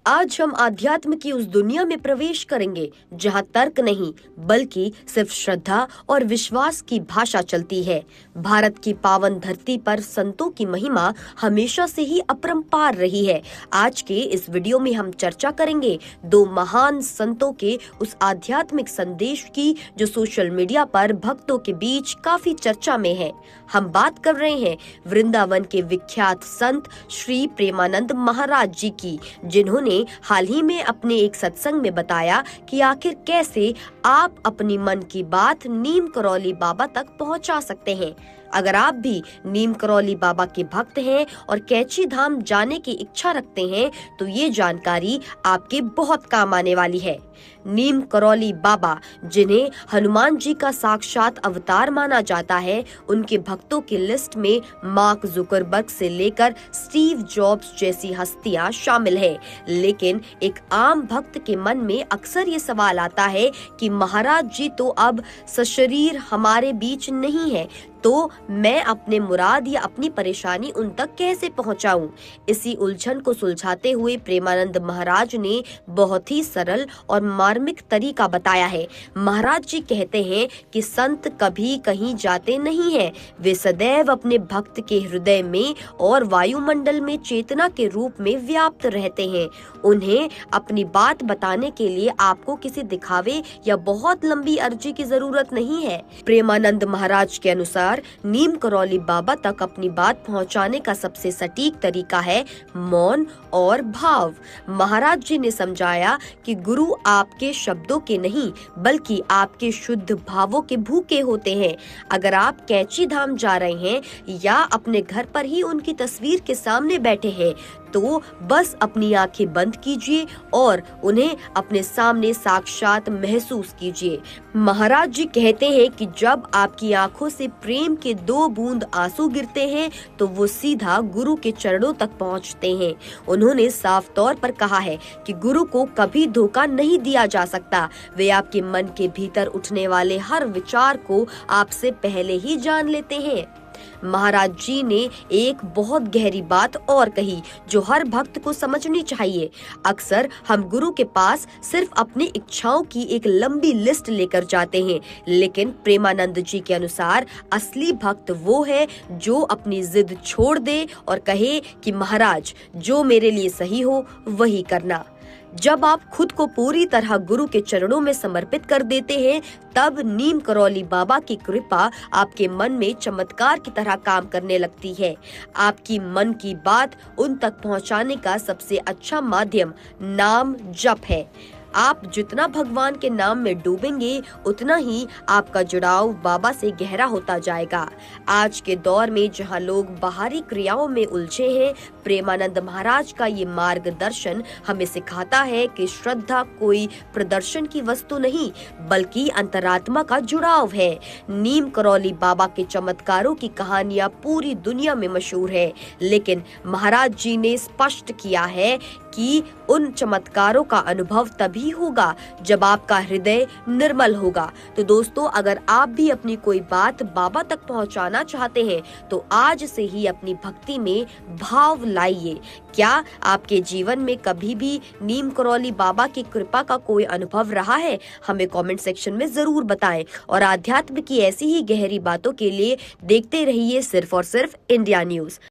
आज हम आध्यात्म की उस दुनिया में प्रवेश करेंगे जहां तर्क नहीं बल्कि सिर्फ श्रद्धा और विश्वास की भाषा चलती है। भारत की पावन धरती पर संतों की महिमा हमेशा से ही अपरंपार रही है। आज के इस वीडियो में हम चर्चा करेंगे दो महान संतों के उस आध्यात्मिक संदेश की जो सोशल मीडिया पर भक्तों के बीच काफी चर्चा में है। हम बात कर रहे हैं वृंदावन के विख्यात संत श्री प्रेमानंद महाराज जी की, जिन्होंने हाल ही में अपने एक सत्संग में बताया कि आखिर कैसे आप अपनी मन की बात नीम करौली बाबा तक पहुंचा सकते हैं। अगर आप भी नीम करौली बाबा के भक्त हैं और कैची धाम जाने की इच्छा रखते हैं तो ये जानकारी आपके बहुत काम आने वाली है। नीम करौली बाबा, जिन्हें हनुमान जी का साक्षात अवतार माना जाता है, उनके भक्तों की लिस्ट में मार्क जुकरबर्ग से लेकर स्टीव जॉब्स जैसी हस्तियां शामिल है। लेकिन एक आम भक्त के मन में अक्सर ये सवाल आता है कि महाराज जी तो अब सशरीर हमारे बीच नहीं है, तो मैं अपने मुराद या अपनी परेशानी उन तक कैसे पहुंचाऊं? इसी उलझन को सुलझाते हुए प्रेमानंद महाराज ने बहुत ही सरल और मार्मिक तरीका बताया है। महाराज जी कहते हैं कि संत कभी कहीं जाते नहीं हैं, वे सदैव अपने भक्त के हृदय में और वायुमंडल में चेतना के रूप में व्याप्त रहते हैं। उन्हें अपनी बात बताने के लिए आपको किसी दिखावे या बहुत लंबी अर्जी की जरूरत नहीं है। प्रेमानंद महाराज के अनुसार नीम करौली बाबा तक अपनी बात पहुंचाने का सबसे सटीक तरीका है मौन और भाव। महाराज जी ने समझाया कि गुरु आपके शब्दों के नहीं बल्कि आपके शुद्ध भावों के भूखे होते हैं। अगर आप कैची धाम जा रहे हैं या अपने घर पर ही उनकी तस्वीर के सामने बैठे हैं तो बस अपनी आंखें बंद कीजिए और उन्हें अपने सामने साक्षात महसूस कीजिए। महाराज जी कहते हैं कि जब आपकी आंखों से प्रेम के 2 बूंद आंसू गिरते हैं तो वो सीधा गुरु के चरणों तक पहुंचते हैं। उन्होंने साफ तौर पर कहा है कि गुरु को कभी धोखा नहीं दिया जा सकता। वे आपके मन के भीतर उठने वाले हर विचार को आपसे पहले ही जान लेते हैं। महाराज जी ने एक बहुत गहरी बात और कही जो हर भक्त को समझनी चाहिए। अक्सर हम गुरु के पास सिर्फ अपनी इच्छाओं की एक लंबी लिस्ट लेकर जाते हैं, लेकिन प्रेमानंद जी के अनुसार असली भक्त वो है जो अपनी जिद छोड़ दे और कहे कि महाराज जो मेरे लिए सही हो वही करना। जब आप खुद को पूरी तरह गुरु के चरणों में समर्पित कर देते हैं तब नीम करौली बाबा की कृपा आपके मन में चमत्कार की तरह काम करने लगती है। आपकी मन की बात उन तक पहुंचाने का सबसे अच्छा माध्यम नाम जप है। आप जितना भगवान के नाम में डूबेंगे उतना ही आपका जुड़ाव बाबा से गहरा होता जाएगा। आज के दौर में जहां लोग बाहरी क्रियाओं में उलझे हैं, प्रेमानंद महाराज का ये मार्गदर्शन हमें सिखाता है कि श्रद्धा कोई प्रदर्शन की वस्तु नहीं बल्कि अंतरात्मा का जुड़ाव है। नीम करौली बाबा के चमत्कारों की कहानियां पूरी दुनिया में मशहूर है, लेकिन महाराज जी ने स्पष्ट किया है कि उन चमत्कारों का अनुभव तभी होगा जब आपका हृदय निर्मल होगा। तो दोस्तों, अगर आप भी अपनी कोई बात बाबा तक पहुंचाना चाहते हैं तो आज से ही अपनी भक्ति में भाव लाइए। क्या आपके जीवन में कभी भी नीम करौली बाबा की कृपा का कोई अनुभव रहा है? हमें कमेंट सेक्शन में जरूर बताएं और आध्यात्म की ऐसी ही गहरी बातों के लिए देखते रहिए सिर्फ और सिर्फ इंडिया न्यूज।